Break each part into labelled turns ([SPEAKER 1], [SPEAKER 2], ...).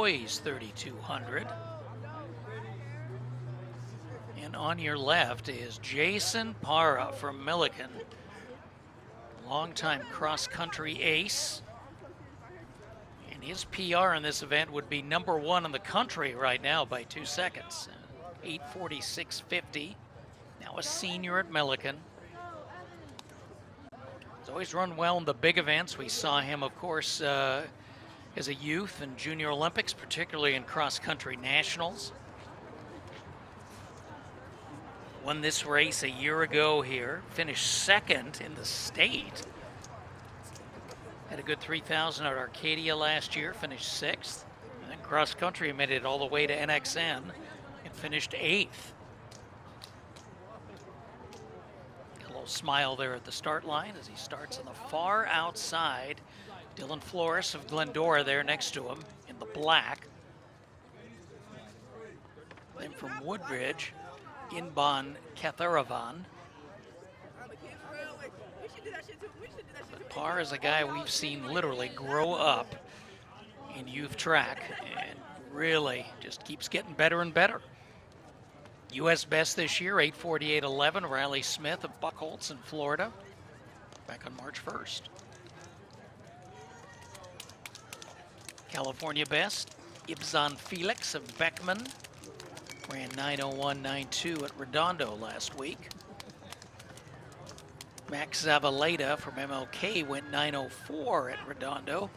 [SPEAKER 1] boys 3,200. And on your left is Jason Parra from Millikan, longtime cross-country ace. And his PR in this event would be #1 in the country right now by 2 seconds. 8:46.50. Now a senior at Millikan. He's always run well in the big events. We saw him, of course, as a youth in Junior Olympics, particularly in cross-country nationals. Won this race a year ago here, finished second in the state. Had a good 3,000 at Arcadia last year, finished 6th. And then cross-country made it all the way to NXN and finished 8th. A little smile there at the start line as he starts on the far outside. Dylan Flores of Glendora there next to him in the black. Then from Woodbridge, Inban Katharavan. But Parr is a guy we've seen literally grow up in youth track and really just keeps getting better and better. U.S. best this year, 8:48.11, Riley Smith of Buckholz in Florida, back on March 1st. California best, Ibzan Felix of Beckman, ran 9:01.92 at Redondo last week. Max Zavaleta from MLK went 9:04 at Redondo.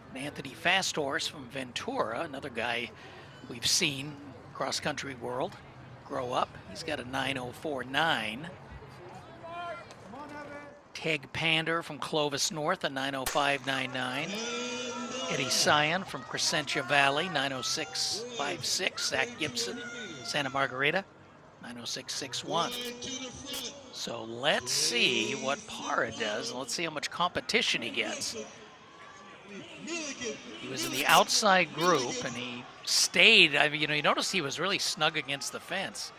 [SPEAKER 1] And Anthony Fasthorse from Ventura, another guy we've seen cross-country world grow up. He's got a 9:04.9. Teg Pander from Clovis North, a 9:05.99. Eddie Sion from Crescentia Valley, 9:06.56. Zach Gibson, Santa Margarita, 9:06.61. So let's see what Parra does, and let's see how much competition he gets. He was in the outside group, and he stayed. I mean, you notice he was really snug against the fence.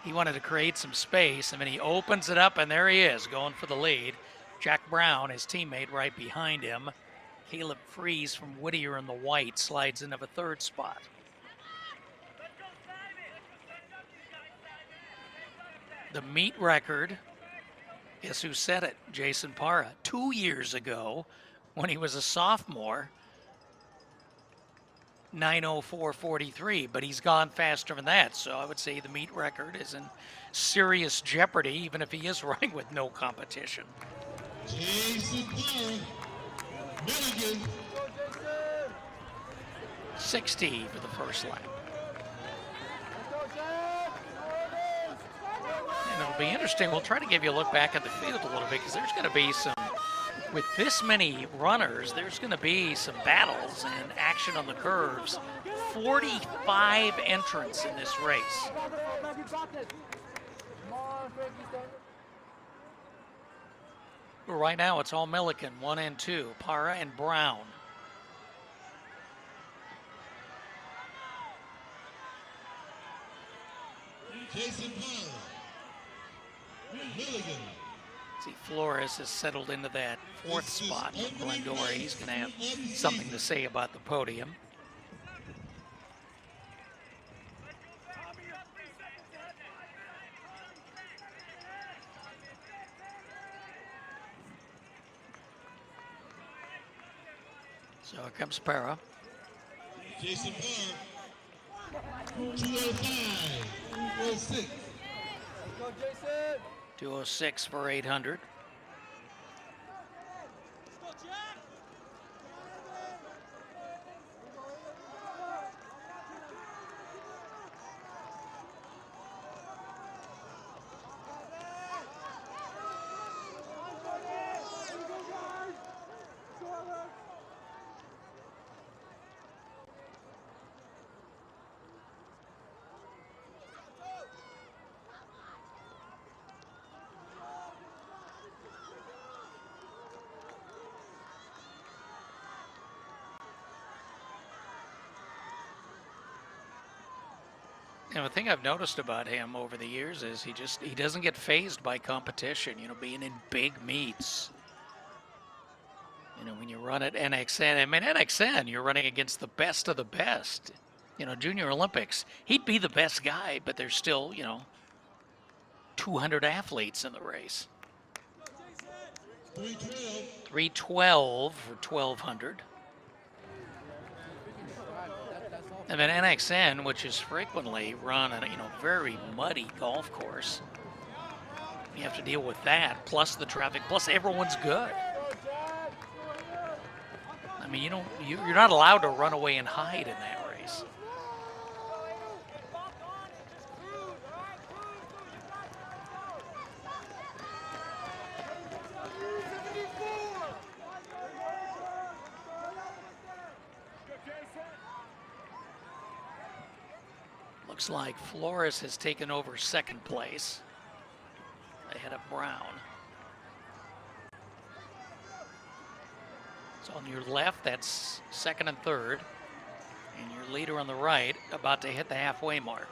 [SPEAKER 1] He wanted to create some space, and then he opens it up, and there he is, going for the lead. Jack Brown, his teammate, right behind him. Caleb Fries from Whittier in the white slides into the 3rd spot. The meet record, guess who set it? Jason Parra. 2 years ago, when he was a sophomore, 9:04.43, but he's gone faster than that. So I would say the meet record is in serious jeopardy, even if he is running with no competition.
[SPEAKER 2] Jason Parra, Millikan.
[SPEAKER 1] 60 for the first lap. And it'll be interesting. We'll try to give you a look back at the field a little bit, because there's going to be some, with this many runners, there's going to be some battles and action on the curves. 45 entrants in this race. Right now it's all Millikan, 1 and 2, Parra and Brown.
[SPEAKER 2] Jason Parra, Millikan.
[SPEAKER 1] See, Flores has settled into that 4th spot from Glendora. He's going to have something to say about the podium. So here comes Parra.
[SPEAKER 2] Jason Parra, 2:05.06.
[SPEAKER 1] 2:06 for 800. And the thing I've noticed about him over the years is he doesn't get fazed by competition, you know, being in big meets. You know, when you run at NXN, I mean, NXN, you're running against the best of the best. You know, Junior Olympics, he'd be the best guy, but there's still, you know, 200 athletes in the race. 312 for 1200. And then NXN, which is frequently run on a, you know, very muddy golf course. You have to deal with that, plus the traffic, plus everyone's good. I mean, you're not allowed to run away and hide in that race. Looks like Flores has taken over second place ahead of Brown. So on your left, that's second and third. And your leader on the right about to hit the halfway mark.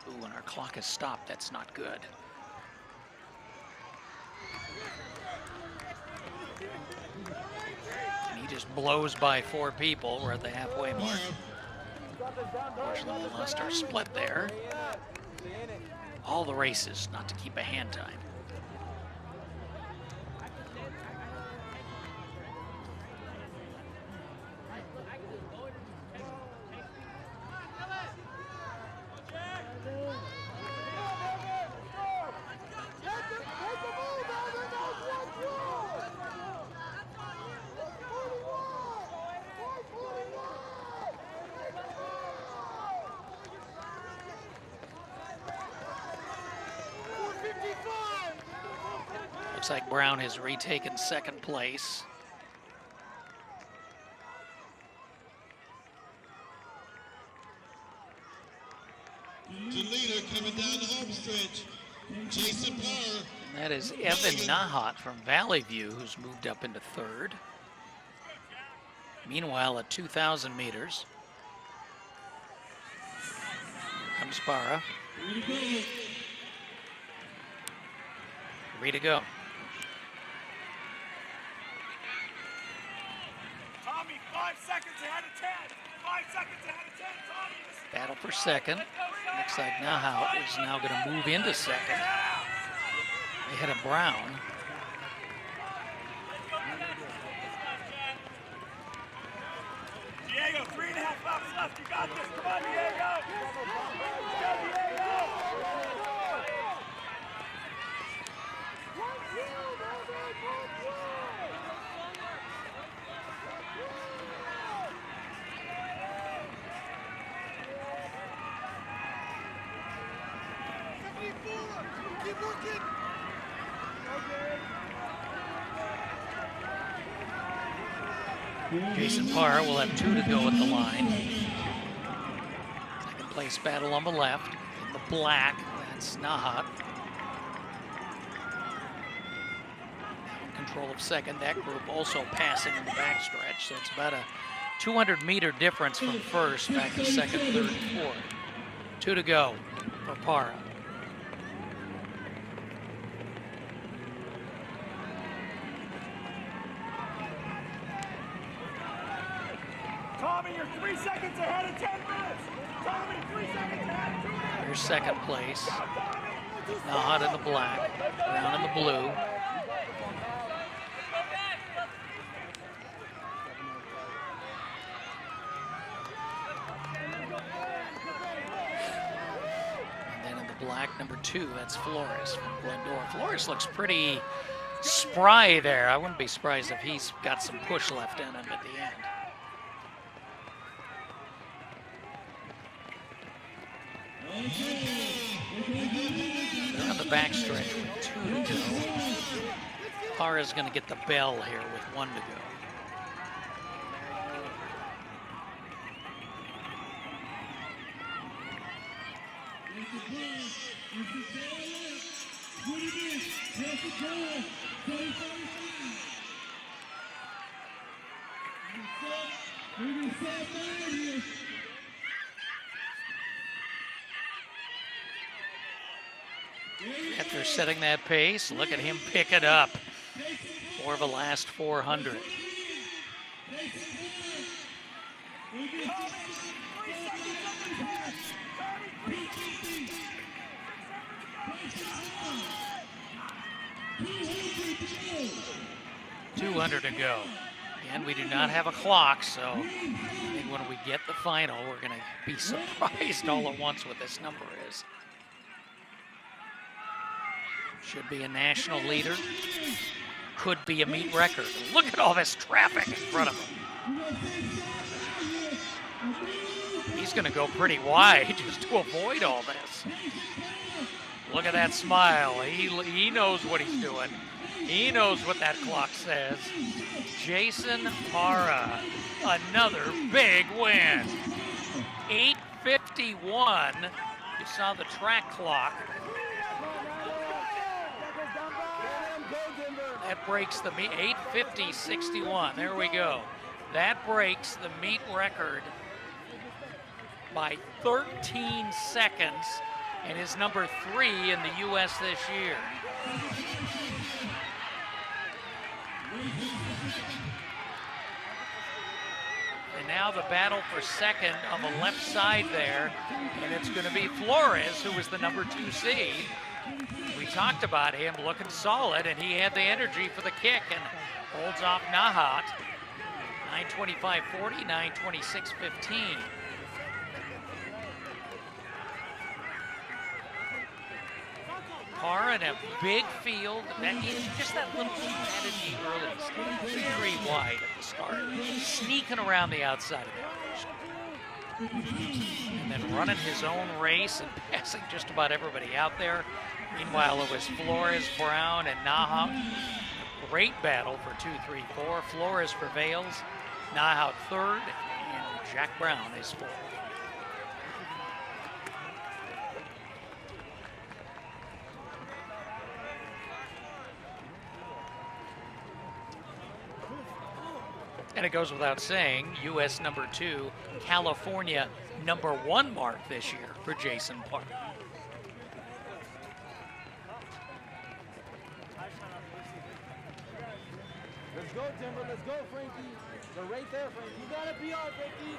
[SPEAKER 1] Ooh, and our clock has stopped. That's not good. And he just blows by 4 people. We're at the halfway mark. Unfortunately, we lost our split there. All the races not to keep a hand time. Looks like Brown has retaken second place.
[SPEAKER 2] The leader coming down the home stretch, Jason Parra.
[SPEAKER 1] And that is Evan Nahat from Valley View, who's moved up into third. Meanwhile, at 2,000 meters, here comes Parra. Ready to go.
[SPEAKER 3] Tommy, 5 seconds ahead of 10. 5 seconds ahead of 10, Tommy.
[SPEAKER 1] Battle for second. Looks like Nahat is now going to move into second ahead of Brown.
[SPEAKER 3] Diego, 3.5 laps left. You got this. Come on, Diego. Let's go, Diego.
[SPEAKER 1] Jason Parra will have 2 to go at the line. Second place battle on the left. In the black, that's Nahat. In control of second. That group also passing in the backstretch. So it's about a 200-meter difference from first back to second, third, and fourth. 2 to go for Parra.
[SPEAKER 3] Tommy, you're 3 seconds ahead of 10 minutes. Tommy, 3 seconds ahead. 2 minutes.
[SPEAKER 1] Here's second place. Nahat in the black, Brown in the blue. And then in the black, number 2, that's Flores from Glendora. Flores looks pretty spry there. I wouldn't be surprised if he's got some push left in him at the end. They're on the backstretch with 2 to go. Parra's going to get the bell here with 1 to go. After setting that pace, look at him pick it up for the last 400. $200 to go. Again, we do not have a clock, so I think when we get the final, we're going to be surprised all at once what this number is. Should be a national leader. Could be a meet record. Look at all this traffic in front of him. He's going to go pretty wide just to avoid all this. Look at that smile. He knows what he's doing. He knows what that clock says. Jason Parra, another big win. 8:51. You saw the track clock. That breaks the meet. 8:50.61. There we go. That breaks the meet record by 13 seconds and is number 3 in the U.S. this year. And now the battle for second on the left side there, and it's going to be Flores, who was the number 2 seed. We talked about him looking solid, and he had the energy for the kick and holds off Nahat. 9:25.40, 9:26.15. Parra in a big field. That is just that little strategy early. 3 wide at the start. Sneaking around the outside of that. And then running his own race and passing just about everybody out there. Meanwhile, it was Flores, Brown, and Nahat. Great battle for 2, 3, 4. Flores prevails. Nahat third, and Jack Brown is fourth. And it goes without saying, U.S. number 2, California number 1 mark this year for Jason Parra.
[SPEAKER 3] Let's go, Timber. Let's go, Frankie. They're right there, Frankie. You gotta be on, Frankie.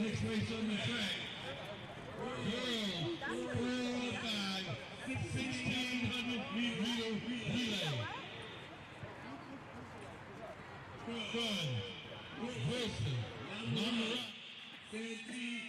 [SPEAKER 2] Next race on the track. Girl 405, 1600 meter relay. Run, Wilson, number up, 17.